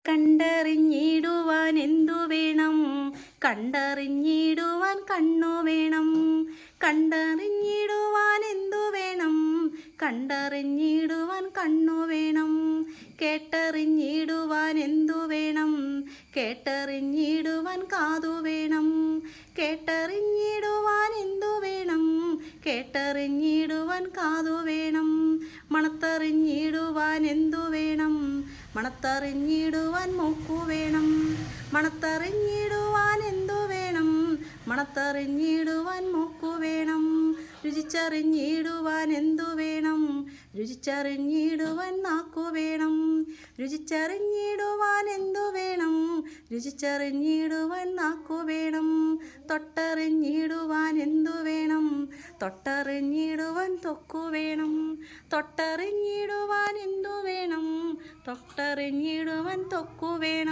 കണ്ടറിഞ്ഞിടുവാൻ എന്തു വേണം? കണ്ടറിഞ്ഞിടുവാൻ കണ്ണു വേണം. കണ്ടറിഞ്ഞിടുവാൻ എന്തു വേണം? കണ്ടറിഞ്ഞിടുവാൻ കണ്ണു വേണം. കേട്ടറിഞ്ഞിടുവാൻ എന്തു വേണം? കേട്ടറിഞ്ഞിടുവാൻ കാതു വേണം. കേട്ടറിഞ്ഞിടുവാൻ എന്തു വേണം? കേട്ടറിഞ്ഞിടുവാൻ കാതു വേണം. മണത്തറിഞ്ഞിടുവാൻ എന്തു വേണം? മണത്തറിഞ്ഞിടുവാൻ മൂക്കു വേണം. മണത്തറിഞ്ഞിടുവാൻ എന്തു വേണം? മണത്തറിഞ്ഞിടുവാൻ മൂക്കു വേണം. രുചിച്ചറിഞ്ഞിടുവാൻ എന്തു വേണം? രുചിച്ചറിഞ്ഞിടുവാൻ നാക്കു വേണം. രുചിച്ചറിഞ്ഞിടുവാൻ എന്തു വേണം? രുചിച്ചറിഞ്ഞിടുവാൻ നാക്കു വേണം. തൊട്ടറിഞ്ഞിടുവാൻ എന്തു വേണം? തൊട്ടറിഞ്ഞിടുവാൻ ത്വക്കു വേണം. തൊട്ടറിഞ്ഞിടുവാൻ എന്തു വേണം? തൊട്ടറിഞ്ഞിടുവാൻ ത്വക്കു വേണം.